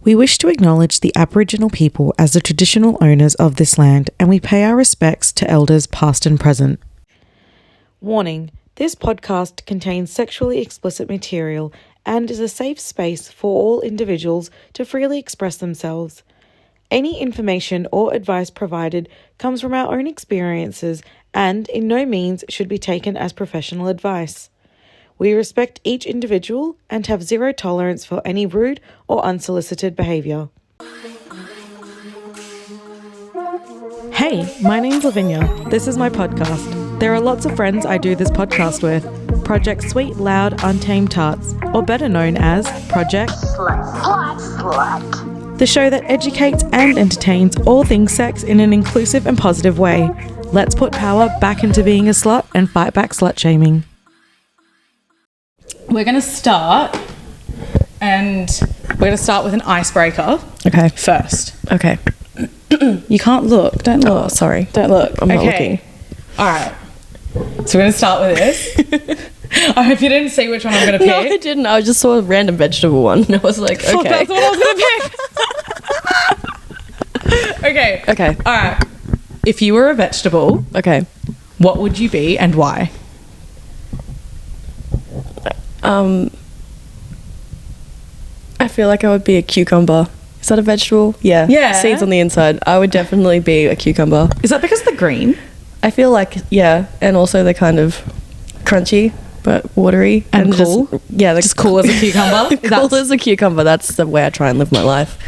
We wish to acknowledge the Aboriginal people as the traditional owners of this land, and we pay our respects to elders past and present. Warning, this podcast contains sexually explicit material and is a safe space for all individuals to freely express themselves. Any information or advice provided comes from our own experiences and in no means should be taken as professional advice. We respect each individual and have zero tolerance for any rude or unsolicited behaviour. Hey, my name's Lavinia. This is my podcast. There are lots of friends I do this podcast with. Project Sweet, Loud, Untamed Tarts, or better known as Project Slut. The show that educates and entertains all things sex in an inclusive and positive way. Let's put power back into being a slut and fight back slut-shaming. We're going to start with an icebreaker. Okay. First. Okay. You can't look. Don't look. Oh, sorry. Don't look. I'm not looking. All right. So we're going to start with this. I hope you didn't see which one I'm going to pick. No, I didn't. I just saw a random vegetable one. And I was like, okay. That's what I was going to pick. Okay. Okay. All right. If you were a vegetable, Okay. what would you be and why? I feel like I would be a cucumber. Is that a vegetable? Yeah. Yeah. Seeds on the inside. I would definitely be a cucumber. Is that because of the green? I feel like, yeah. And also they're kind of crunchy, but watery. And cool? They're Just cool as a cucumber? Cool as a cucumber. That's the way I try and live my life.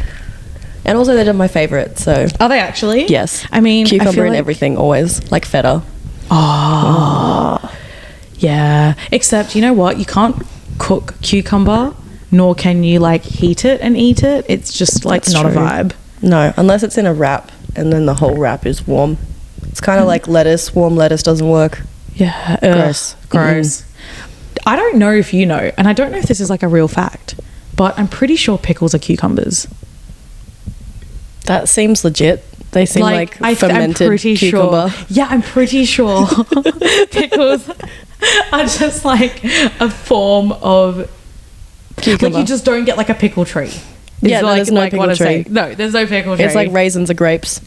And also they're my favourite, so. Are they actually? Yes. I mean, cucumber I feel and like everything, always. Like feta. Oh. Yeah. Except, you know what? You can't cook cucumber, nor can you like heat it and eat it. It's just like That's not true. a vibe. No, unless it's in a wrap and then the whole wrap is warm. It's kind of like lettuce. Warm lettuce doesn't work. Yeah. Gross. Gross. I don't know if you know, and I don't know if this is like a real fact, but I'm pretty sure pickles are cucumbers. That seems legit. They seem like fermented I'm pretty cucumber. sure. Yeah, I'm pretty sure pickles are just like a form of Cucumber. Like you just don't get like a pickle tree. Yeah, no, there's no what pickle I'm tree. saying. No, there's no pickle tree. It's like raisins or grapes.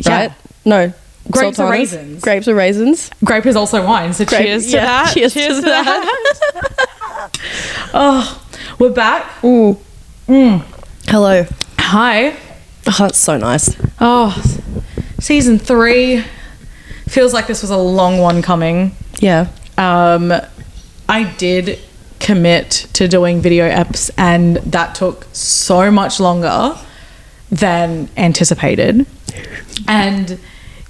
Yeah. Right? No. Grapes or sultanas. raisins. Grapes or raisins. Grape is also wine, so cheers to that. Cheers to that. Oh, we're back. Ooh. Hello. Hi. Oh, that's so nice. Oh, season 3 feels like this was a long one coming. Yeah. I did commit to doing video eps, and that took so much longer than anticipated. And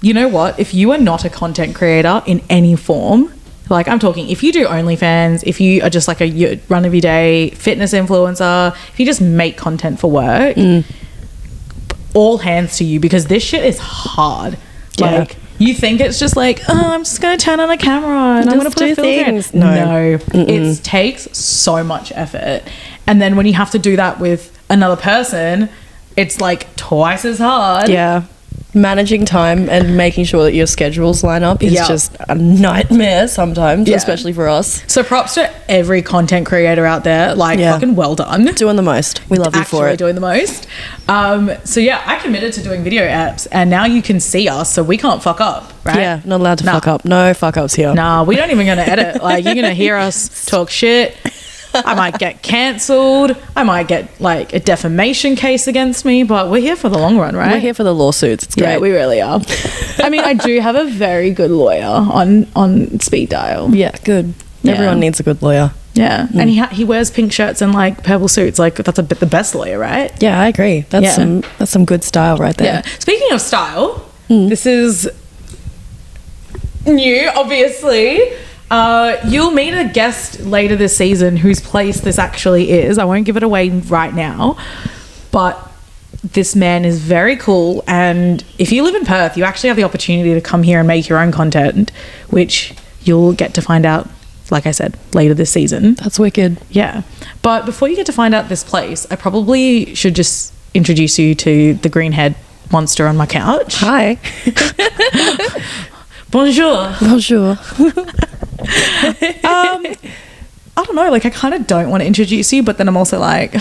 you know what? If you are not a content creator in any form, like I'm talking, if you do OnlyFans, if you are just like a run of your day fitness influencer, if you just make content for work, all hands to you, because this shit is hard. Yeah. Like you think it's just like, oh, I'm just going to turn on a camera and I'm going to put a filter in. No. It takes so much effort. And then when you have to do that with another person, it's like twice as hard. Yeah. Managing time and making sure that your schedules line up is just a nightmare sometimes, especially for us. So props to every content creator out there. Like, fucking well done. Doing the most. We love you for it. Doing the most. So yeah, I committed to doing video apps, and now you can see us, so we can't fuck up, right? Yeah, not allowed to fuck up. No fuck ups here. Nah, we don't even gonna edit. Like, you're gonna hear us talk shit. I might get cancelled. I might get like a defamation case against me, but we're here for the long run, right? We're here for the lawsuits. It's great. Yeah, we really are. I mean, I do have a very good lawyer on speed dial. Yeah, good. Yeah. Everyone needs a good lawyer. Yeah, and he wears pink shirts and like purple suits. Like that's a bit the best lawyer, right? Yeah, I agree. That's some good style right there. Yeah. Speaking of style, this is new, obviously. You'll meet a guest later this season whose place this actually is. I won't give it away right now, but this man is very cool, and if you live in Perth, you actually have the opportunity to come here and make your own content, which you'll get to find out, like I said, later this season. That's wicked. Yeah. But before you get to find out this place, I probably should just introduce you to the greenhead monster on my couch. Hi. Bonjour. Bonjour. I don't know, like I kind of don't want to introduce you, but then I'm also like,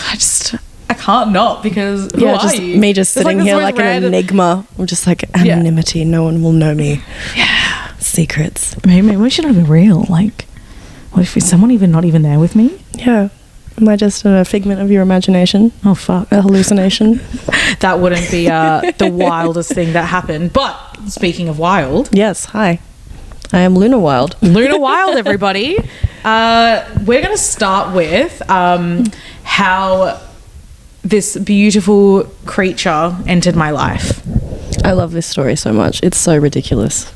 I can't not, because who are just you? me just It's sitting this here most like an random- enigma. I'm just like anonymity. No one will know me. Yeah. Secrets. Maybe we should not be real. Like, what if someone even not even there with me? Yeah. Am I just a figment of your imagination? Oh, fuck. A hallucination? That wouldn't be the wildest thing that happened. But speaking of wild. Yes. Hi. I am Luna Wild. Luna Wild, everybody. We're going to start with how this beautiful creature entered my life. I love this story so much. It's so ridiculous.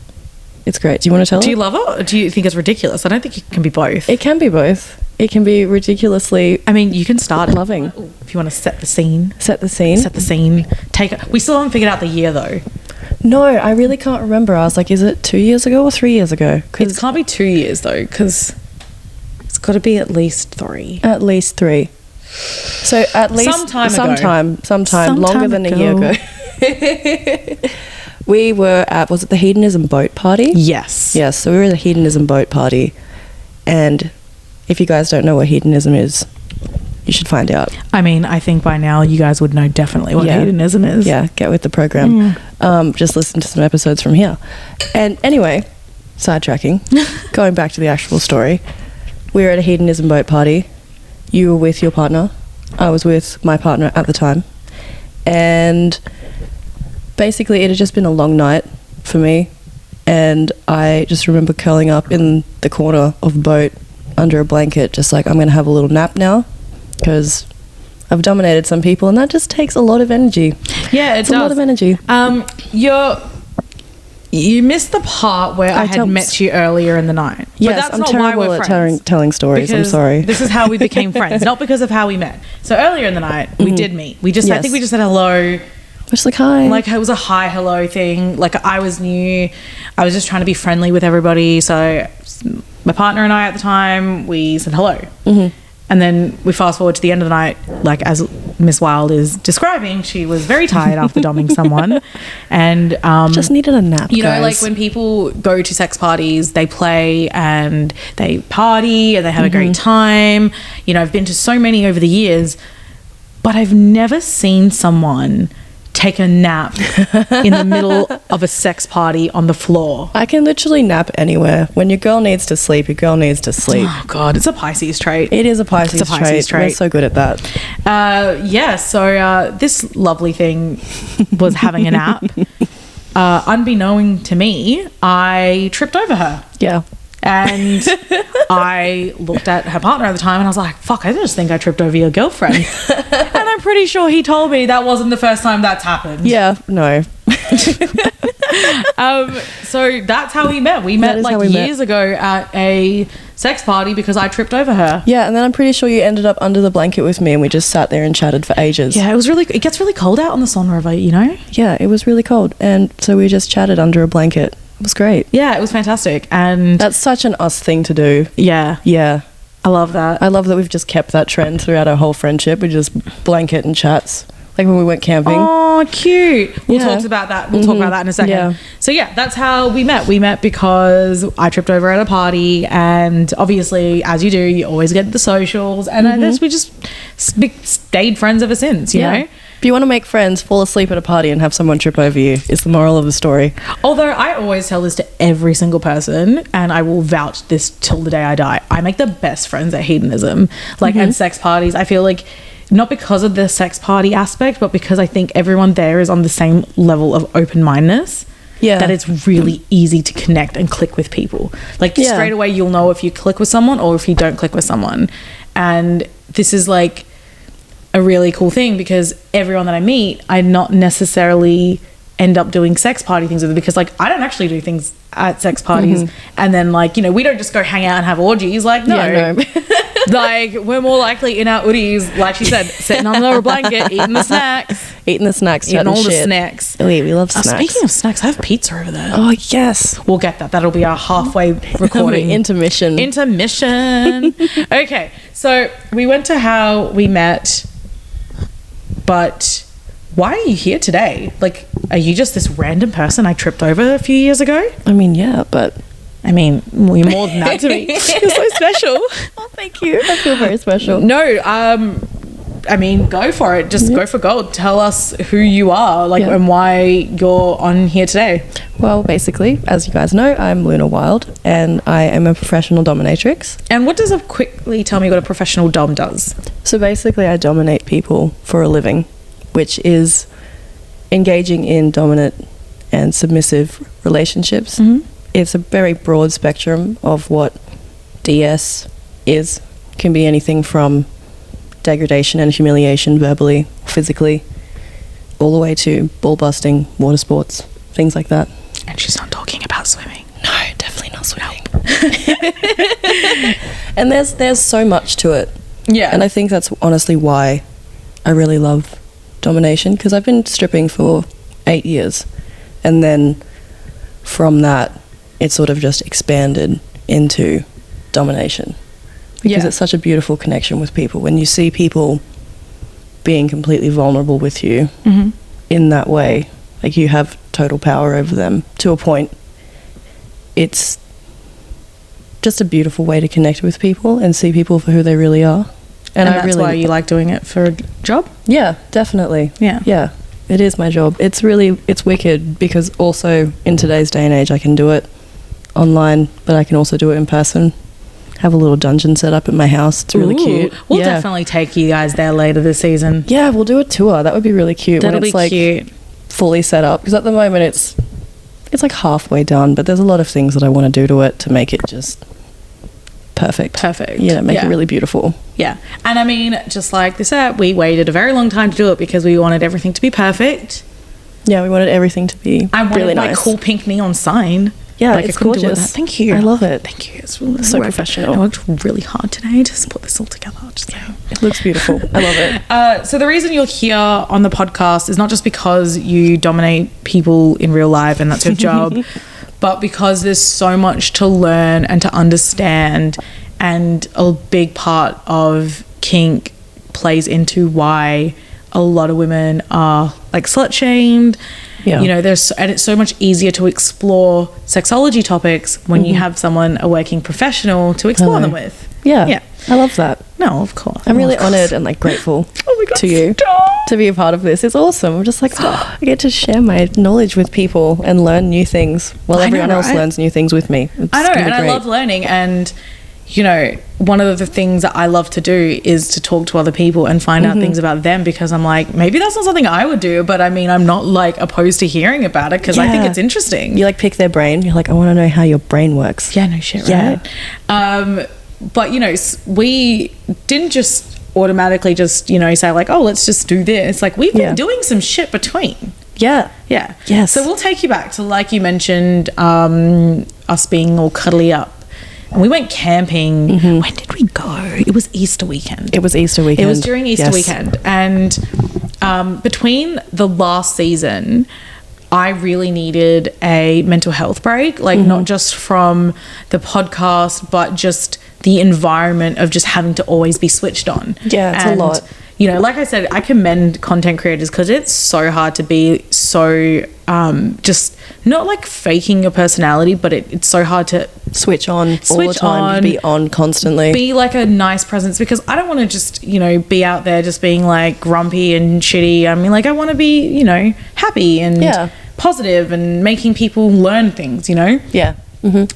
It's great. Do you want to tell Do it? you love it, or do you think it's ridiculous? I don't think it can be both. It can be both. It can be ridiculously I mean, you can start it loving. if you want to set the scene. Set the scene. Set the scene. We still haven't figured out the year though. No, I really can't remember. I was like, is it 2 years ago or 3 years ago? It can't be 2 years though, because it's got to be at least 3. At least 3. So at least sometime longer than a year ago. We were at, was it the Hedonism boat party? Yes. Yes, so we were at the Hedonism boat party, and if you guys don't know what hedonism is, you should find out. I mean, I think by now you guys would know definitely what hedonism is. Yeah, get with the program. Just listen to some episodes from here. And anyway, sidetracking, going back to the actual story, we were at a hedonism boat party. You were with your partner. I was with my partner at the time. And basically it had just been a long night for me. And I just remember curling up in the corner of the boat under a blanket, just like, I'm going to have a little nap now, because I've dominated some people, and that just takes a lot of energy. Yeah, it's a lot of energy. You missed the part where I had met you earlier in the night. Yes, but that's I'm not terrible why we're at friends. telling stories. I'm sorry. This is how we became friends, not because of how we met. So earlier in the night, we did meet. I think we just said hello. Just like, hi. Like, it was a hi, hello thing. Like, I was new. I was just trying to be friendly with everybody. So my partner and I at the time, we said hello. And then we fast forward to the end of the night, like as Miss Wild is describing, she was very tired after doming someone, and just needed a nap. You know, like when people go to sex parties, they play and they party and they have a great time. You know, I've been to so many over the years, but I've never seen someone take a nap in the middle of a sex party on the floor. I can literally nap anywhere. When your girl needs to sleep, your girl needs to sleep. Oh God, it's a Pisces trait. It is a Pisces, trait. We're so good at that. So this lovely thing was having a nap. Unbeknown to me, I tripped over her. Yeah. And I looked at her partner at the time and I was like, fuck, I just think I tripped over your girlfriend. And I'm pretty sure he told me that wasn't the first time that's happened. Yeah, no. So that's how we met. We met like years ago at a sex party because I tripped over her. Yeah, and then I'm pretty sure you ended up under the blanket with me and we just sat there and chatted for ages. Yeah, it gets really cold out on the Swan River, you know? Yeah, it was really cold. And so we just chatted under a blanket. It was great. Yeah, it was fantastic. And that's such an us thing to do. Yeah. Yeah. I love that. I love that we've just kept that trend throughout our whole friendship. We just blanket and chats. Like when we went camping. Oh, cute. We'll talk about that. We'll talk about that in a second. Yeah. So yeah, that's how we met. We met because I tripped over at a party, and obviously, as you do, you always get the socials, and I guess we just stayed friends ever since, you know? If you want to make friends, fall asleep at a party and have someone trip over you is the moral of the story. Although I always tell this to every single person, and I will vouch this till the day I die. I make the best friends at hedonism, like at sex parties. I feel like not because of the sex party aspect, but because I think everyone there is on the same level of open-mindedness. Yeah. That it's really easy to connect and click with people. Like straight away you'll know if you click with someone or if you don't click with someone. And this is like a really cool thing because everyone that I meet, I not necessarily end up doing sex party things with, because like I don't actually do things at sex parties and then like, you know, we don't just go hang out and have orgies. Like no. Like we're more likely in our hoodies, like she said, sitting under a blanket, eating the snacks, eating all the snacks. Oh, yeah, we love snacks. Speaking of snacks, I have pizza over there. Oh yes, we'll get that. That'll be our halfway recording. Intermission. Okay, so we went to how we met, but why are you here today? Like, are you just this random person I tripped over a few years ago? I mean, yeah, but I mean, you're more than that to me. You're so special. Oh, thank you. I feel very special. No, I mean, go for it. Just go for gold. Tell us who you are, like, and why you're on here today. Well, basically, as you guys know, I'm Luna Wild, and I am a professional dominatrix. And what does quickly tell me what a professional dom does? So basically, I dominate people for a living, which is engaging in dominant and submissive relationships. It's a very broad spectrum of what DS is. Can be anything from degradation and humiliation, verbally, physically, all the way to ball busting, water sports, things like that. And she's not talking about swimming. No, definitely not swimming. And there's so much to it. Yeah. And I think that's honestly why I really love domination, because I've been stripping for 8 years, and then from that it sort of just expanded into domination, because it's such a beautiful connection with people when you see people being completely vulnerable with you in that way. Like, you have total power over them to a point. It's just a beautiful way to connect with people and see people for who they really are. And that's why you like doing it for a job? Yeah, definitely. Yeah, it is my job. It's wicked, because also in today's day and age I can do it online, but I can also do it in person. Have a little dungeon set up at my house. It's really cute. We'll definitely take you guys there later this season. Yeah, we'll do a tour. That would be really cute. That'll when it's be cute. Fully set up, because at the moment it's like halfway done, but there's a lot of things that I want to do to it to make it just perfect. Make it really beautiful. Yeah. And I mean, just like this we waited a very long time to do it because we wanted everything to be perfect. Yeah, we wanted everything to be really nice. My cool pink neon sign. Yeah, like, it's gorgeous. Thank you. I love it. Thank you. It's really so professional. I worked really hard today to put this all together. It looks beautiful. I love it. So the reason you're here on the podcast is not just because you dominate people in real life and that's your job, but because there's so much to learn and to understand, and a big part of kink plays into why a lot of women are like slut shamed. You know, and it's so much easier to explore sexology topics when you have someone, a working professional, to explore them with. Yeah. I love that. No, of course. I'm really honoured and like grateful to you to be a part of this. It's awesome. I'm just like, I get to share my knowledge with people and learn new things while everyone else learns new things with me. I know, and I love learning. And you know, one of the things that I love to do is to talk to other people and find out things about them, because I'm like, maybe that's not something I would do, but I mean, I'm not like opposed to hearing about it because I think it's interesting. You like pick their brain. You're like, I want to know how your brain works. Yeah, no shit, right? But you know, we didn't just automatically just, you know, say like, oh, let's just do this. Like, we've been doing some shit between. Yeah. Yes. So we'll take you back to, like you mentioned, us being all cuddly up. And we went camping. When did we go? It was Easter weekend. It was during Easter weekend. And between the last season, I really needed a mental health break. Like, not just from the podcast, but just the environment of just having to always be switched on. Yeah, it's a lot. You know, like I said, I commend content creators because it's so hard to be so just not like faking your personality, but it's so hard to switch on all the time, be on constantly, be like a nice presence, because I don't want to just, you know, be out there just being like grumpy and shitty. I mean, like, I want to be, you know, happy and positive and making people learn things, you know? Yeah.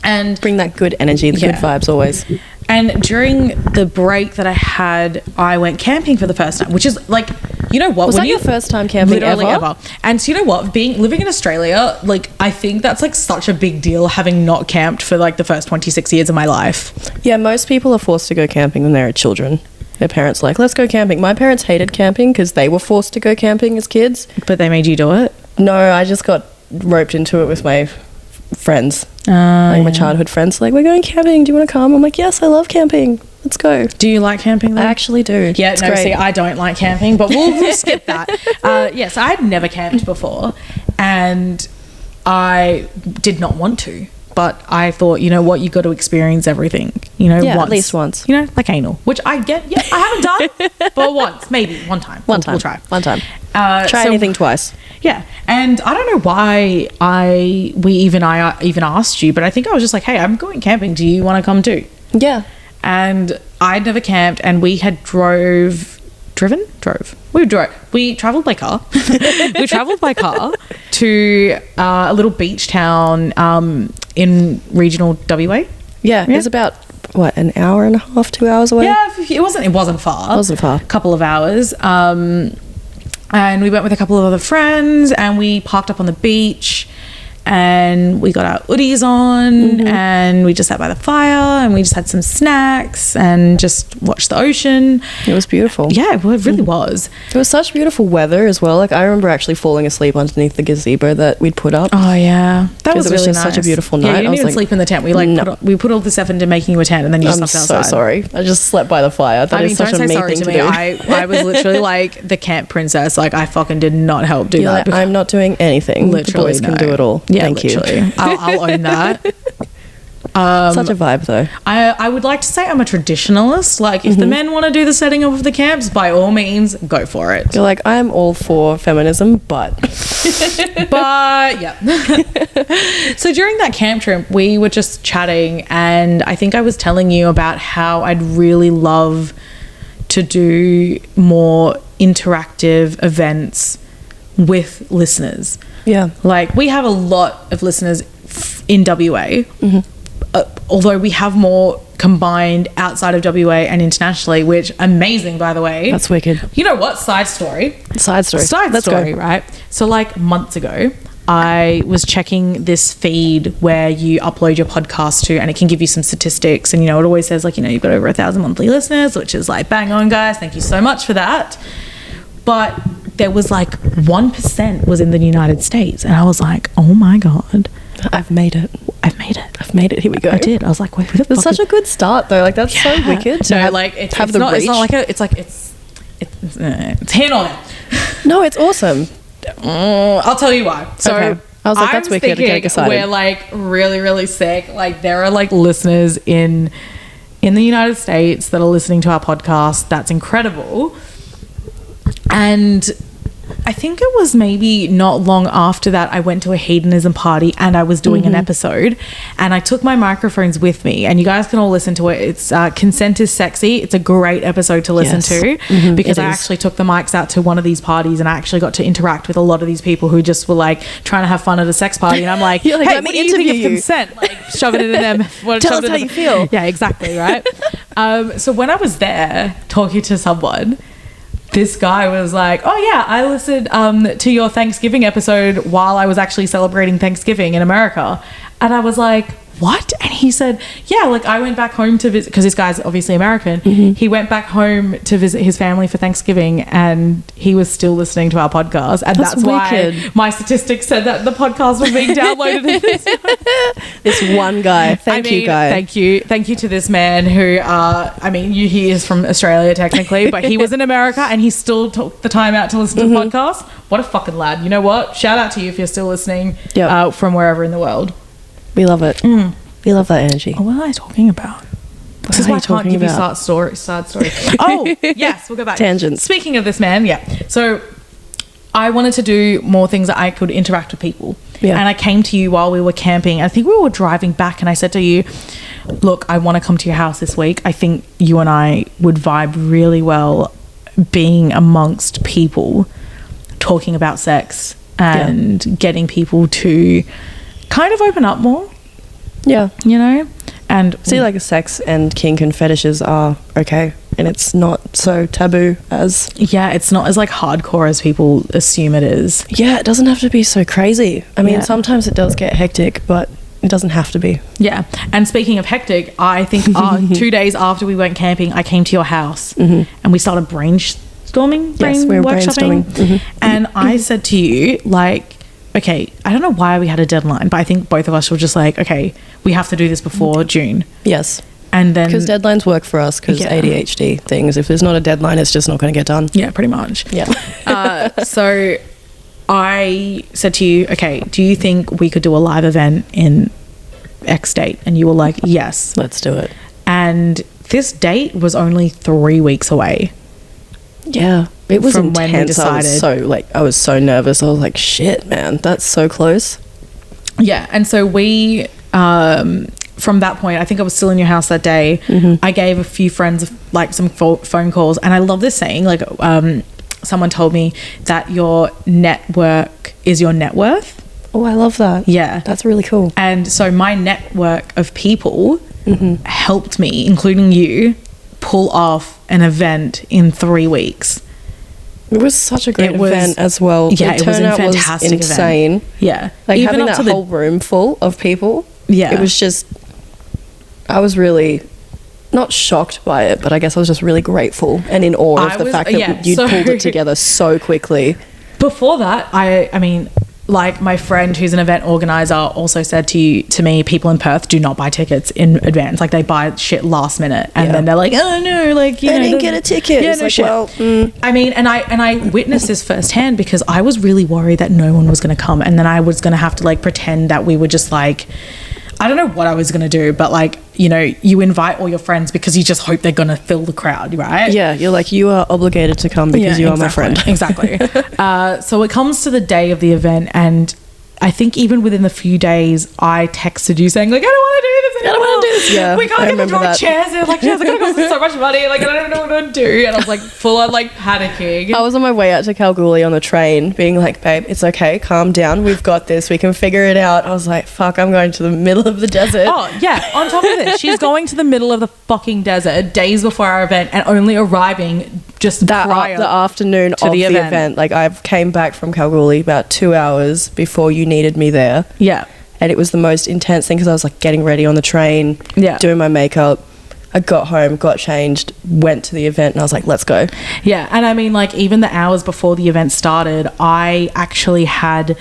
And bring that good energy, the good vibes always. And during the break that I had, I went camping for the first time, which is like, you know what? Was that your first time camping ever? And so you know what? Living in Australia, like, I think that's like such a big deal, having not camped for like the first 26 years of my life. Yeah, most people are forced to go camping when they're children. Their parents are like, let's go camping. My parents hated camping because they were forced to go camping as kids. But they made you do it? No, I just got roped into it with my friends. Like my childhood friends, like, we're going camping, do you want to come? I'm like, yes, I love camping, let's go. Do you like camping though? I actually do. Yeah, no, see, I don't like camping, but we'll skip that. Yes, I had never camped before, and I did not want to, but I thought, you know what, you got to experience everything, you know, once. At least once. You know, like anal, which I get, I haven't done, but once, maybe one time. We'll try. One time. Try anything twice. Yeah, and I don't know why I even asked you, but I think I was just like, hey, I'm going camping. Do you want to come too? Yeah. And I'd never camped, and we had drove We travelled by car. We travelled by car to a little beach town in regional WA. Yeah, it's about, what, an hour and a half, 2 hours away? Yeah, it wasn't far. It wasn't far. A couple of hours. And we went with a couple of other friends and we parked up on the beach and we got our hoodies on and we just sat by the fire and we just had some snacks and just watched the ocean. It was beautiful. Yeah, it really was. It was such beautiful weather as well. Like, I remember actually falling asleep underneath the gazebo that we'd put up. Oh yeah, that was really just nice. such a beautiful night. Yeah, you didn't even like, sleep in the tent. We put all this effort into making you a tent, and then you I'm slept so outside. sorry. I just slept by the fire. That is such a don't say mean sorry thing to to me. do. I was literally like the camp princess. Like, I fucking did not help do You're that. like, I'm not doing anything. Literally, the boys can no. do it all. Yeah, Thank literally. you. I'll own that. Such a vibe, though. I would like to say I'm a traditionalist. Like, if the men want to do the setting up of the camps, by all means, go for it. You're like, I'm all for feminism, but But yeah. So during that camp trip, we were just chatting, and I think I was telling you about how I'd really love to do more interactive events with listeners. yeah. Like, we have a lot of listeners in WA, although we have more combined outside of WA and internationally, which amazing, by the way. That's wicked. You know what? Side story. Side story. Let's go. Right? So, like, months ago, I was checking this feed where you upload your podcast to, and it can give you some statistics. And, you know, it always says, like, you know, you've got over 1,000 monthly listeners, which is like, bang on, guys. Thank you so much for that. But there was like 1% was in the United States. And I was like, oh my God. I've made it. Here we go. I did. I was like, wait, who the That's fuck such a good start, though. Like, that's so wicked. To No, have, like, it's have it's the not, reach. it's not like it's here nor there. No, it's awesome. I'll tell you why. So Okay. I was like, that's wicked. I get thinking excited. we're like really, really sick. Like, there are like listeners in the United States that are listening to our podcast. That's incredible. And I think it was maybe not long after that I went to a hedonism party and I was doing an episode, and I took my microphones with me, and you guys can all listen to it. It's Consent is Sexy. It's a great episode to listen to because I actually took the mics out to one of these parties and I actually got to interact with a lot of these people who just were like trying to have fun at a sex party, and I'm like, You're like, hey, let what me do you think of interview you. consent? Like, shove it into them. Tell us how you feel. Yeah, exactly, right? So when I was there talking to someone, this guy was like, oh yeah, I listened to your Thanksgiving episode while I was actually celebrating Thanksgiving in America. And I was like, what? And he said, yeah, like, I went back home to visit, because this guy's obviously American. He went back home to visit his family for Thanksgiving, and he was still listening to our podcast. And that's why wicked. my statistics said that the podcast was being downloaded. This one guy. Thank you, guy. Thank you to this man who, he is from Australia technically, but he was in America and he still took the time out to listen to the podcast. What a fucking lad. You know what? Shout out to you if you're still listening from wherever in the world. We love it. We love that energy. Oh, what am I talking about? This is why I can't give you sad stories. Oh, yes, we'll go back. Tangents. Speaking of this man, so I wanted to do more things that I could interact with people. Yeah. And I came to you while we were camping. I think we were driving back, and I said to you, look, I want to come to your house this week. I think you and I would vibe really well being amongst people, talking about sex and getting people to kind of open up more. Yeah. You know? And see, like, sex and kink and fetishes are okay, and it's not so taboo as it's not as like hardcore as people assume it is. Yeah, it doesn't have to be so crazy. I mean, sometimes it does get hectic, but it doesn't have to be. Yeah. And speaking of hectic, I think 2 days after we went camping, I came to your house and we started brainstorming. Yes, we were brainstorming. And I said to you, like, okay, I don't know why we had a deadline, but I think both of us were just like, okay, we have to do this before June. Yes. And then... because deadlines work for us, because ADHD things. If there's not a deadline, it's just not going to get done. Yeah, pretty much. Yeah. So I said to you, okay, do you think we could do a live event in X date? And you were like, yes. Let's do it. And this date was only 3 weeks away. Yeah. It was from intense. when we decided. I was so nervous. I was like, shit, man, that's so close. Yeah. And so we from that point, I think I was still in your house that day. I gave a few friends like some phone calls, and I love this saying, like someone told me that your network is your net worth. Oh, I love that. Yeah, that's really cool. And so my network of people helped me, including you, pull off an event in 3 weeks. It was such a great event as well. Yeah, it was a fantastic insane event. Yeah, like even having that whole room full of people. Yeah, it was just, I was really not shocked by it, but I guess I was just really grateful and in awe of the fact that you'd pulled it together so quickly. Before that, I mean, like my friend who's an event organizer also said to me, people in Perth do not buy tickets in advance. Like they buy shit last minute, and then they're like, oh no, like I didn't get a ticket. Yeah, it's no like, shit. well, I mean, and I witnessed this firsthand because I was really worried that no one was going to come, and then I was going to have to like pretend that we were just like, I don't know what I was going to do, but like, you know, you invite all your friends because you just hope they're going to fill the crowd, right? Yeah, you're like, you are obligated to come because you are my friend. Exactly. So it comes to the day of the event, and I think even within a few days, I texted you saying like, I don't want to do this anymore. I don't want to do this. Yeah, we can't get the chairs. They're like, chairs are going to cost us so much money. Like, I don't know what to do. And I was like, full on like panicking. I was on my way out to Kalgoorlie on the train being like, babe, it's okay. Calm down. We've got this. We can figure it out. I was like, fuck, I'm going to the middle of the desert. Oh, yeah. On top of this, she's going to the middle of the fucking desert days before our event and only arriving just prior the afternoon of the event. Like I came back from Kalgoorlie about 2 hours before you needed me there. Yeah. And it was the most intense thing because I was like getting ready on the train, doing my makeup. I got home, got changed, went to the event, and I was like, let's go. Yeah. And I mean, like even the hours before the event started, I actually had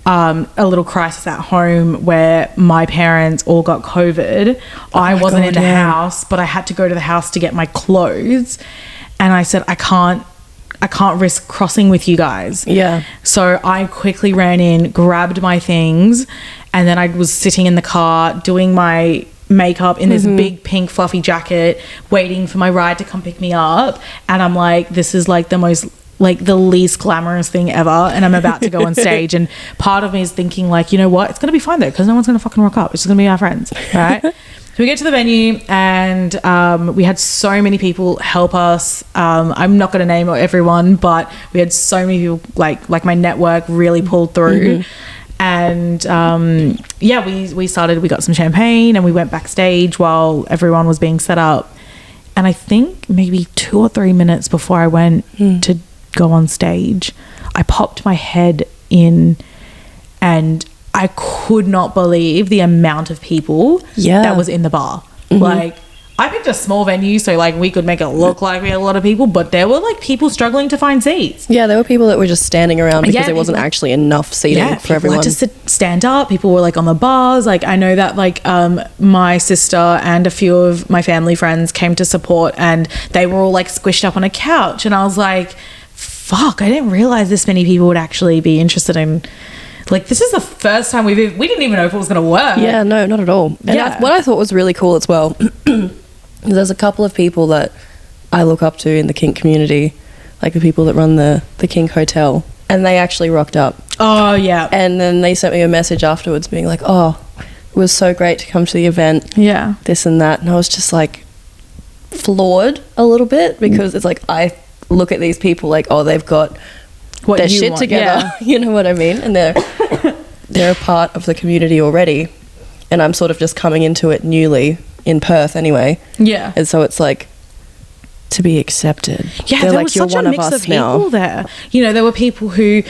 a little crisis at home where my parents all got COVID. I wasn't in the house, but I had to go to the house to get my clothes. And I said, I can't risk crossing with you guys. Yeah. So I quickly ran in, grabbed my things, and then I was sitting in the car doing my makeup in this big pink fluffy jacket, waiting for my ride to come pick me up. And I'm like, this is like the most, like the least glamorous thing ever. And I'm about to go on stage. And part of me is thinking like, you know what? It's going to be fine though, because no one's going to fucking rock up. It's just going to be our friends, right? So we get to the venue, and we had so many people help us. I'm not going to name everyone, but we had so many people, like my network really pulled through. And we started, we got some champagne and we went backstage while everyone was being set up. And I think maybe 2 or 3 minutes before I went to go on stage, I popped my head in, and I could not believe the amount of people that was in the bar. Like I picked a small venue, so like we could make it look like we had a lot of people, but there were like people struggling to find seats. Yeah, there were people that were just standing around because there wasn't actually enough seating for everyone. Had to stand up. People were like on the bars. Like I know that like my sister and a few of my family friends came to support, and they were all like squished up on a couch, and I was like, fuck, I didn't realize this many people would actually be interested in. Like, this is the first time we didn't even know if it was going to work. Yeah, no, not at all. And what I thought was really cool as well, there's a couple of people that I look up to in the kink community, like the people that run the kink hotel, and they actually rocked up. Oh, yeah. And then they sent me a message afterwards being like, oh, it was so great to come to the event. Yeah. This and that. And I was just like floored a little bit because it's like I look at these people like, oh, they've got their shit together. You know what I mean? And they're a part of the community already, and I'm sort of just coming into it newly in Perth anyway. Yeah. And so it's like to be accepted. Yeah, there was such a mix of people there. You know, there were people who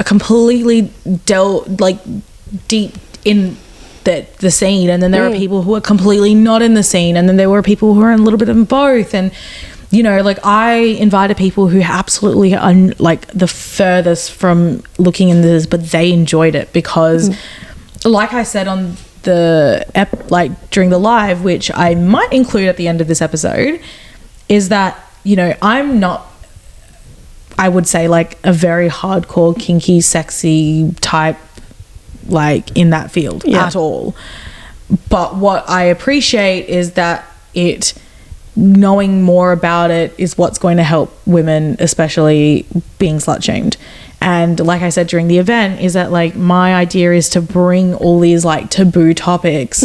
completely delved like deep in the scene, and then there were people who were completely not in the scene, and then there were people who were in a little bit of both. And you know, like I invited people who absolutely are like the furthest from looking into this, but they enjoyed it because like I said on the like during the live, which I might include at the end of this episode, is that, you know, I'm not, I would say like a very hardcore kinky sexy type like in that field at all. But what I appreciate is that knowing more about it is what's going to help women, especially being slut shamed. And like I said during the event, is that like my idea is to bring all these like taboo topics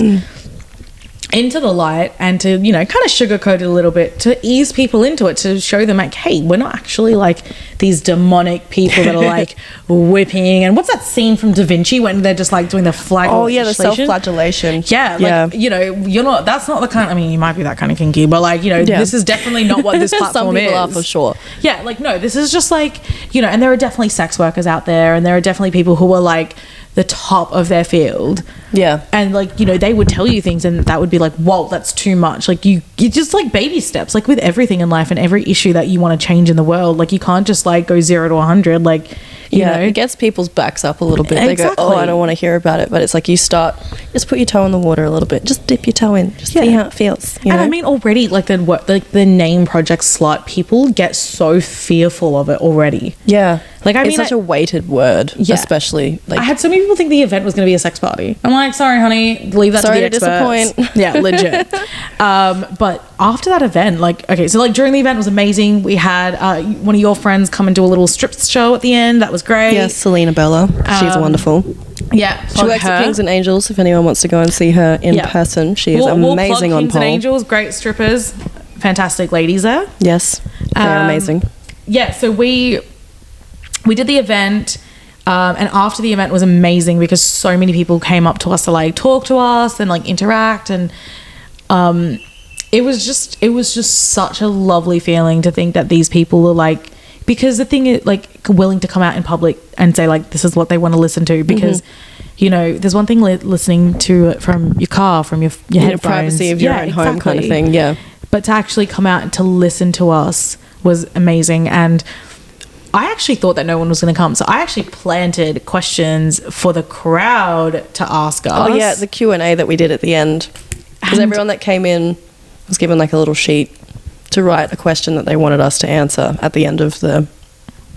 into the light and to, you know, kind of sugarcoat it a little bit to ease people into it, to show them like, hey, we're not actually like these demonic people that are like whipping. And what's that scene from Da Vinci when they're just like doing the flagellation? Oh yeah, the self-flagellation. Yeah, like, you know, you're not, that's not the kind, I mean, you might be that kind of kinky, but like, you know, this is definitely not what this platform Some people is. are for sure. Yeah, like, no, this is just like, you know, and there are definitely sex workers out there, and there are definitely people who are like the top of their field. Yeah. And like, you know, they would tell you things and that would be like, whoa, that's too much. Like you just like baby steps, like with everything in life and every issue that you want to change in the world. Like you can't just like go 0 to 100. Like, you know, it gets people's backs up a little bit. They go, oh, I don't want to hear about it. But it's like you start, just put your toe in the water a little bit. Just dip your toe in. Just see how it feels. You know? And I mean, already like the name Project Slut, people get so fearful of it already. Yeah. Like, I mean, it's such a weighted word, especially. Like, I had so many people think the event was going to be a sex party. I'm like, sorry, honey, leave that to the experts. Sorry to disappoint. Yeah, legit. But after that event, like, okay, so like during the event was amazing. We had one of your friends come and do a little strip show at the end. That was great. Yes, Selena Bella. She's wonderful. Yeah, she works at Kings and Angels. If anyone wants to go and see her in person, she is amazing on Kings pole. and Angels, great strippers, fantastic ladies there. Yes, they are amazing. Yeah, so we did the event, and after the event was amazing because so many people came up to us to like talk to us and like interact, and it was just such a lovely feeling to think that these people are like, because the thing is like willing to come out in public and say like this is what they want to listen to, because you know, there's one thing listening to it from your car, from your headphones, privacy of your own home kind of thing, but to actually come out and to listen to us was amazing. And I actually thought that no one was going to come, so I actually planted questions for the crowd to ask us. Oh yeah, the Q&A that we did at the end, because everyone that came in was given like a little sheet to write a question that they wanted us to answer at the end of the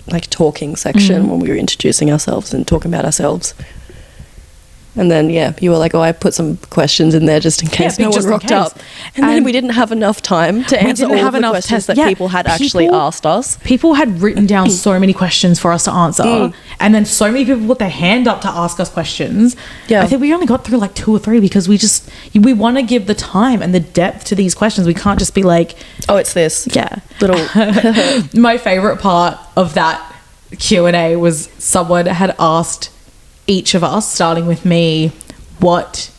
like talking section when we were introducing ourselves and talking about ourselves. And then, you were like, oh, I put some questions in there just in case no one rocked up. And then we didn't have enough time to answer all of the questions that people had actually asked us. People had written down so many questions for us to answer. And then so many people put their hand up to ask us questions. I think we only got through like 2 or 3 because we want to give the time and the depth to these questions. We can't just be like, oh, it's this. Yeah. Little. My favorite part of that Q&A was someone had asked each of us, starting with me, what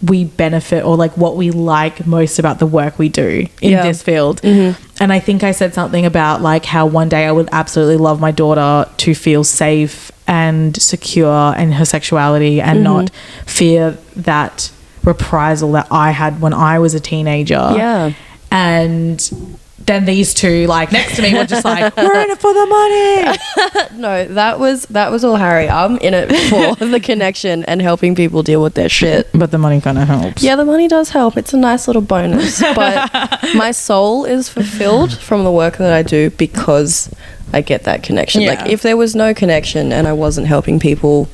we benefit or like what we like most about the work we do in this field. And I think I said something about like how one day I would absolutely love my daughter to feel safe and secure in her sexuality and not fear that reprisal that I had when I was a teenager. And then these two like next to me were just like, we're in it for the money. No, that was all Harry. I'm in it for the connection and helping people deal with their shit. But the money kind of helps. Yeah, the money does help. It's a nice little bonus. But my soul is fulfilled from the work that I do because I get that connection. Like if there was no connection and I wasn't helping people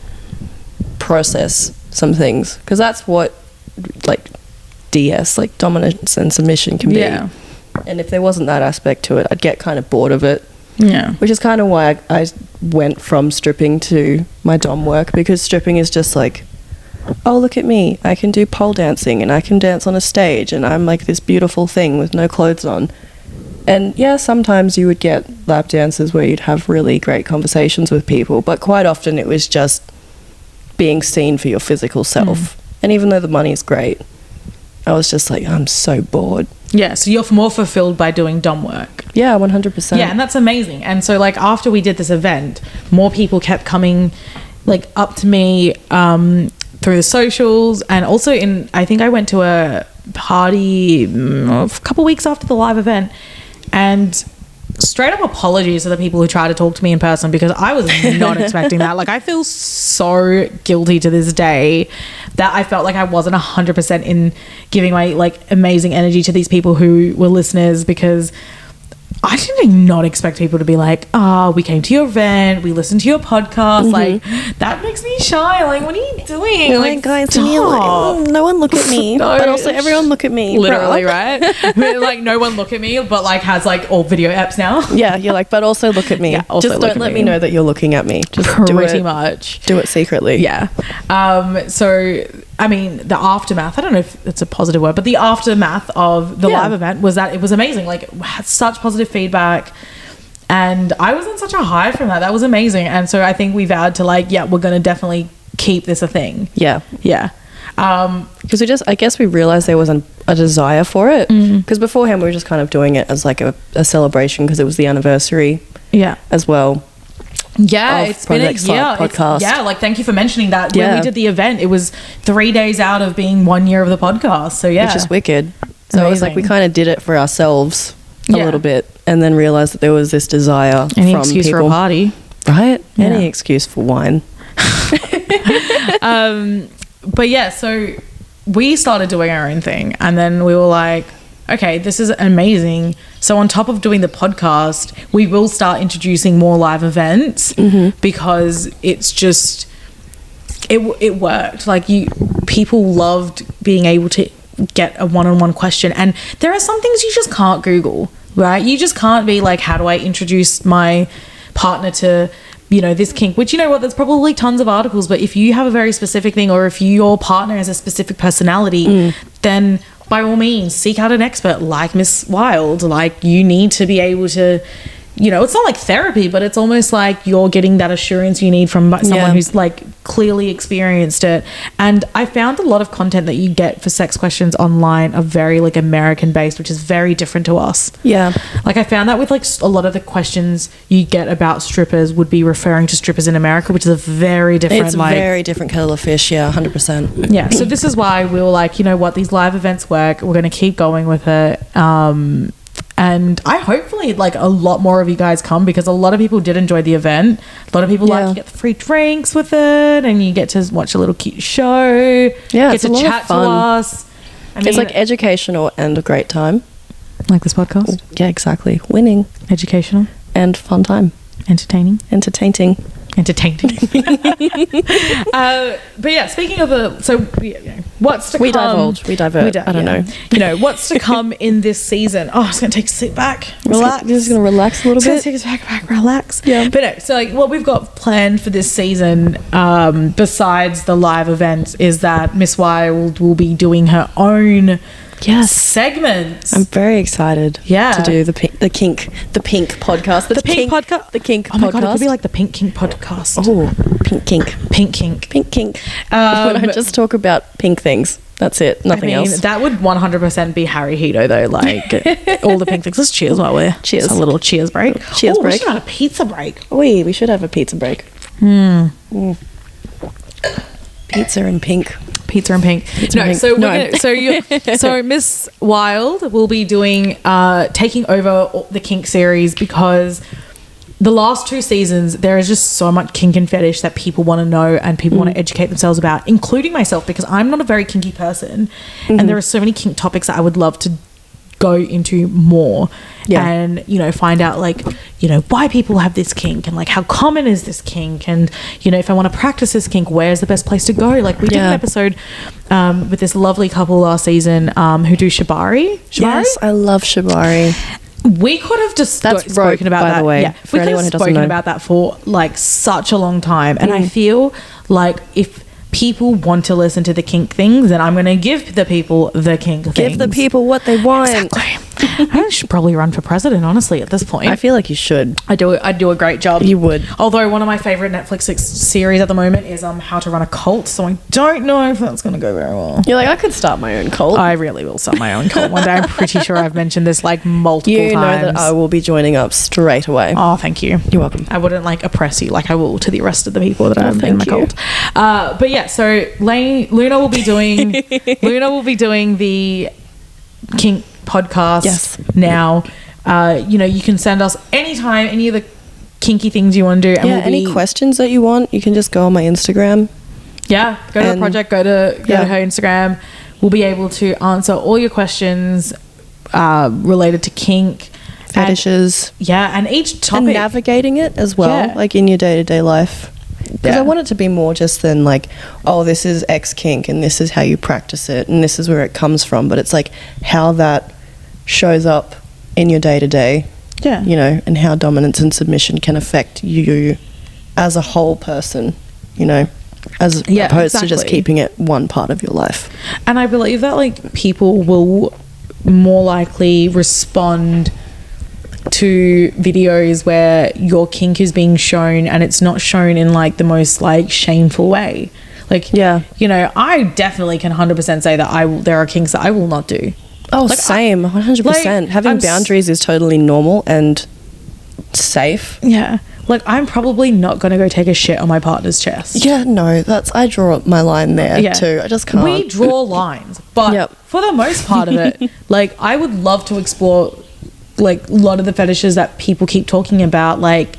process some things, because that's what like DS, like dominance and submission can be. And if there wasn't that aspect to it, I'd get kind of bored of it. Which is kind of why I went from stripping to my dom work, because stripping is just like, oh, look at me, I can do pole dancing and I can dance on a stage and I'm like this beautiful thing with no clothes on. And sometimes you would get lap dances where you'd have really great conversations with people, but quite often it was just being seen for your physical self. And even though the money's great, I was just like, I'm so bored. Yeah, so you're more fulfilled by doing dom work. Yeah, 100%. Yeah, and that's amazing. And so like after we did this event, more people kept coming like up to me through the socials, and also I think I went to a party a couple weeks after the live event, and straight up apologies to the people who tried to talk to me in person, because I was not expecting that. Like I feel so guilty to this day that I felt like I wasn't 100% in giving my like amazing energy to these people who were listeners, because I did not expect people to be like, we came to your event, we listened to your podcast. Like that makes me shy. Like, what are you doing? Like guys, no one look at me. No. But also everyone look at me. Literally, right? Like no one look at me, but like has like all video apps now. Yeah, you're like, but also look at me. Just don't let me know that you're looking at me. Just pretty much. Do it secretly. Yeah. So I mean, the aftermath, I don't know if it's a positive word, but the aftermath of the live event was that it was amazing. Like, it had such positive feedback. And I was on such a high from that. That was amazing. And so I think we vowed to, like, we're going to definitely keep this a thing. Yeah. Yeah. Because I guess we realized there wasn't a desire for it. Because beforehand we were just kind of doing it as like a celebration because it was the anniversary as well. Yeah, it's been a year. Podcast. Like, thank you for mentioning that. When we did the event, it was 3 days out of being 1 year of the podcast. So, yeah. Which is wicked. So it was like we kind of did it for ourselves a little bit and then realised that there was this desire Any from excuse people. for a party. Right? Yeah. Any excuse for wine. But yeah, so we started doing our own thing and then we were like, okay, this is amazing. So on top of doing the podcast, we will start introducing more live events because it's just, it worked. Like, people loved being able to get a one-on-one question. And there are some things you just can't Google, right? You just can't be like, how do I introduce my partner to, you know, this kink, which, you know what, there's probably tons of articles, but if you have a very specific thing or if your partner has a specific personality, then by all means seek out an expert like Miss Wild. Like, you need to be able to, you know, it's not like therapy, but it's almost like you're getting that assurance you need from someone who's like clearly experienced it. And I found a lot of content that you get for sex questions online are very like American based, which is very different to us. Yeah. Like, I found that with like a lot of the questions you get about strippers would be referring to strippers in America, which is a very different, It's a very different kettle of fish. Yeah, 100%. Yeah. So this is why we were like, you know what, these live events work. We're going to keep going with it. And I hopefully like a lot more of you guys come because a lot of people did enjoy the event. A lot of people like, you get the free drinks with it and you get to watch a little cute show. Yeah, get to chat to us. I mean, it's like educational and a great time. Like this podcast. Yeah, exactly. Winning. Educational. And fun time. Entertaining. Entertaining. But yeah, speaking of what's to come? We divert. I don't know. You know, what's to come in this season? Oh, it's going to take a sit back, relax. You're just going to relax a little bit. Take a sit back, relax. Yeah. But no, so like what we've got planned for this season, besides the live events, is that Miss Wild will be doing her own segments. I'm very excited to do the pink podcast. The pink podcast. The kink podcast. Oh my god, it could be like the pink kink podcast. Oh, pink kink. Pink kink. Pink kink. When I just talk about pink things. That's it. Nothing else. That would 100% be Harry Hito though. Like all the pink things. Let's cheers while we're cheers. It's a little cheers break. Cheers break. We should have a pizza break. We should have a pizza break. Pizza and pink. Pizza and pink. So Miss Wild will be doing taking over the kink series because the last 2 seasons there is just so much kink and fetish that people want to know and people want to educate themselves about, including myself, because I'm not a very kinky person and there are so many kink topics that I would love to go into more and, you know, find out like, you know, why people have this kink and like how common is this kink, and, you know, if I want to practice this kink, where's the best place to go? Like we did an episode with this lovely couple last season who do shibari. Yes, I love shibari. We could have just spoken about that. By the way, yeah, we could have spoken about that for like such a long time, and I feel like if people want to listen to the kink things, then I'm going to give the people the kink things. Give the people what they want. Exactly. I should probably run for president, honestly, at this point. I feel like you should. I'd do a great job. You would. Although one of my favourite Netflix series at the moment is How to Run a Cult, so I don't know if that's going to go very well. You're like, I could start my own cult. I really will start my own cult one day. I'm pretty sure I've mentioned this like multiple times. You know that I will be joining up straight away. Oh, thank you. You're welcome. I wouldn't like oppress you like I will to the rest of the people that are in my cult. But yeah, so Luna will be doing the kink podcast now. You know, you can send us anytime any of the kinky things you want to do, and any questions that you want, you can just go on my Instagram. Go to the project, go to her Instagram. We'll be able to answer all your questions related to kink, fetishes, and each topic, and navigating it as well, like in your day-to-day life. Because I want it to be more just than like, oh, this is X kink and this is how you practice it and this is where it comes from. But it's like how that shows up in your day-to-day, you know, and how dominance and submission can affect you as a whole person, you know. as opposed to just exactly. keeping it one part of your life. And I believe that like people will more likely respond to videos where your kink is being shown and it's not shown in like the most like shameful way. Like, Yeah. you know, I definitely can 100% say that there are kinks that I will not do. Oh, Like, same, 100%. like, Having boundaries is totally normal and safe. Yeah. Like, I'm probably not going to go take a shit on my partner's chest. Yeah, no, I draw up my line there Yeah. too. I just can't. We draw lines, but Yep. for the most part of it, like, I would love to explore like a lot of the fetishes that people keep talking about, like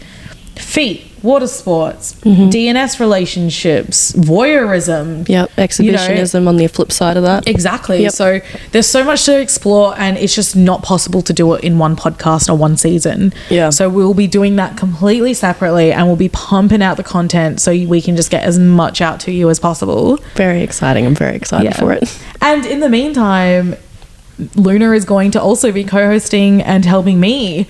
feet, water sports, DNS relationships, voyeurism. Yep, exhibitionism on the flip side of that. Exactly. Yep. So there's so much to explore, and it's just not possible to do it in one podcast or one season. Yeah. So we'll be doing that completely separately, and we'll be pumping out the content so we can just get as much out to you as possible. Very exciting. I'm very excited for it. And in the meantime, Luna is going to also be co-hosting and helping me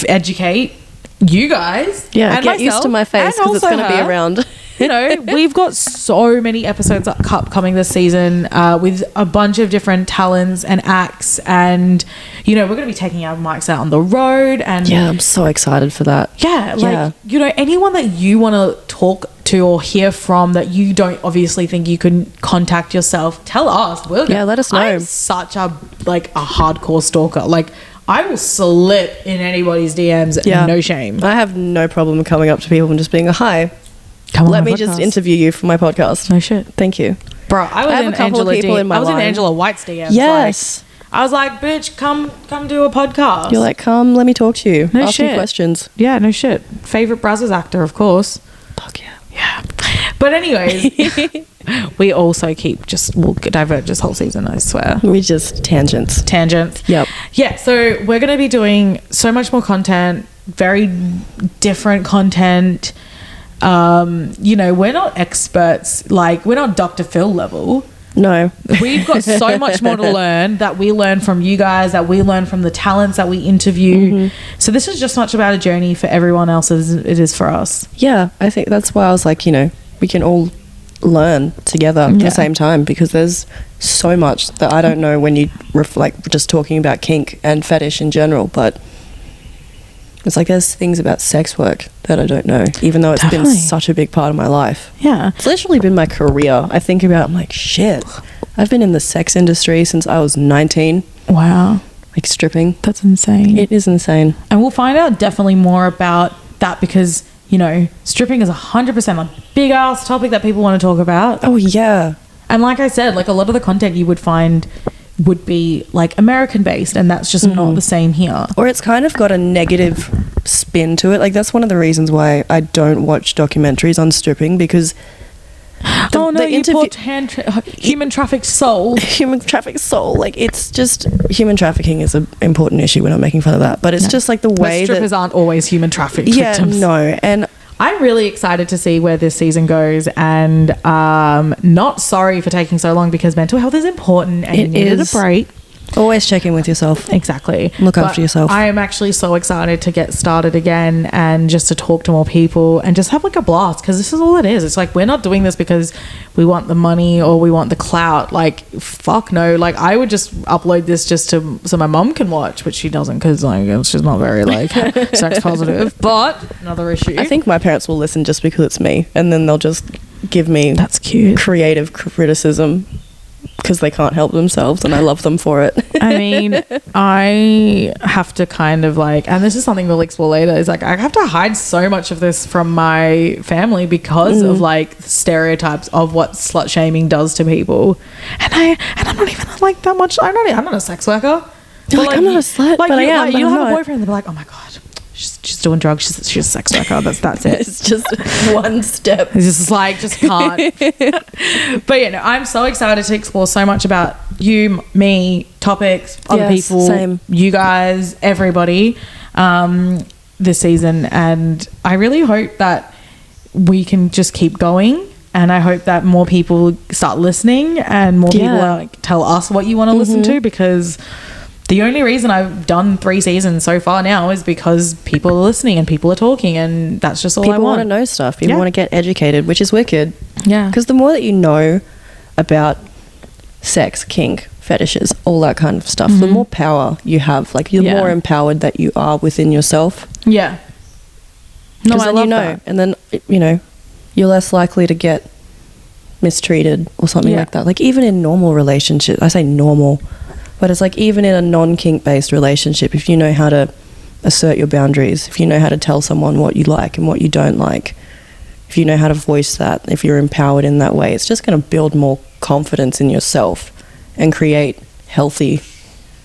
educate you guys. Yeah, and get used to my face and because it's also going to be her. around. You know, we've got so many episodes upcoming this season with a bunch of different talents and acts, and you know, we're going to be taking our mics out on the road. And Yeah, I'm so excited for that. yeah, like Yeah. you know, anyone that you want to talk to or hear from that you don't obviously think you can contact yourself, tell us. Yeah, let us know. I'm such a hardcore stalker. Like, I will slip in anybody's DMs. Yeah. No shame. I have no problem coming up to people and just being hi. Come on Let my me just podcast. interview you for my podcast. No shit. Thank you. Bro, I was have in a couple of Angela people D- in my I was in line. Angela White's DMs. Yes. I was like, bitch, come do a podcast. You're like, come, let me talk to you. No Ask shit. me questions. yeah, no shit. Favorite Brazzers actor, of course. Fuck yeah. Yeah. But anyways, we also we'll divert this whole season, I swear. We just tangents. Tangents. Yep. Yeah, so we're going to be doing so much more content, very different content. You know, we're not experts, like we're not Dr. Phil level. No. We've got so much more to learn, that we learn from you guys, that we learn from the talents that we interview. So this is just much about a journey for everyone else as it is for us. Yeah, I think that's why I was like, you know, we can all learn together at Yeah. the same time, because there's so much that I don't know when you reflect just talking about kink and fetish in general, but it's like there's things about sex work that I don't know, even though it's Definitely. been such a big part of my life. Yeah. It's literally been my career. I think about it, I'm like, shit, I've been in the sex industry since I was 19, Wow. like stripping. That's insane. It is insane. And we'll find out definitely more about that, because, you know, stripping is 100% a big ass topic that people want to talk about. Oh, yeah. And like I said, like a lot of the content you would find would be like American based, and that's just not the same here. Or it's kind of got a negative spin to it. Like, that's one of the reasons why I don't watch documentaries on stripping, because Oh no, you poor human trafficked soul. human trafficked soul, like, it's just, human trafficking is an important issue. We're not making fun of that, but it's just like the way Strippers that, aren't always human trafficked yeah, victims. no. And I'm really excited to see where this season goes, and not sorry for taking so long, because mental health is important and you It needed is. a break. always check in with yourself. Exactly. Look after yourself. I am actually so excited to get started again, and just to talk to more people and just have like a blast, because this is all it is. It's like, we're not doing this because we want the money or we want the clout. Like, fuck no. Like, I would just upload this just to so my mom can watch, which she doesn't, because like she's not very like sex positive. But another issue. I think my parents will listen just because it's me, and then they'll just give me that's cute. creative criticism because they can't help themselves, and I love them for it. I mean, I have to kind of like, and this is something we'll explore later, is like I have to hide so much of this from my family because of like stereotypes of what slut shaming does to people. And I'm not even like that much. I'm not a sex worker. You're like, I'm not a slut, but I am, but you'll I'm have a not. boyfriend, they'll be like, oh my god, she's doing drugs. She's a sex worker. That's it. It's just one step. It's just like, just can't. But yeah, no, I'm so excited to explore so much about you, me, topics, other Yes, people, same. you guys, everybody, this season. And I really hope that we can just keep going. And I hope that more people start listening, and more people like tell us what you want to listen to, because the only reason I've done 3 seasons so far now is because people are listening and people are talking, and that's just all People I want want. to know stuff. People Yeah. want to get educated, which is wicked. Yeah. Because the more that you know about sex, kink, fetishes, all that kind of stuff, the more power you have. Like, you're more empowered that you are within yourself. Yeah. No, Because I then love you know, that. and then, you know, you're less likely to get mistreated or something like that. Like, even in normal relationships, I say normal, but it's like even in a non-kink based relationship, if you know how to assert your boundaries, if you know how to tell someone what you like and what you don't like, if you know how to voice that, if you're empowered in that way, it's just going to build more confidence in yourself and create healthy,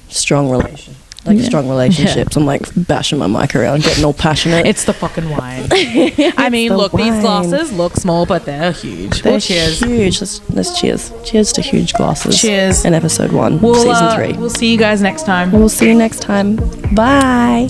strong relationships. I'm like bashing my mic around, getting all passionate. It's the fucking wine. I mean, the look, these wine. glasses look small, but they're huge. They're Well, cheers. huge. Let's cheers. Cheers to huge glasses. Cheers. In episode 1, We'll, season 3. We'll see you guys next time. We'll see you next time. Bye.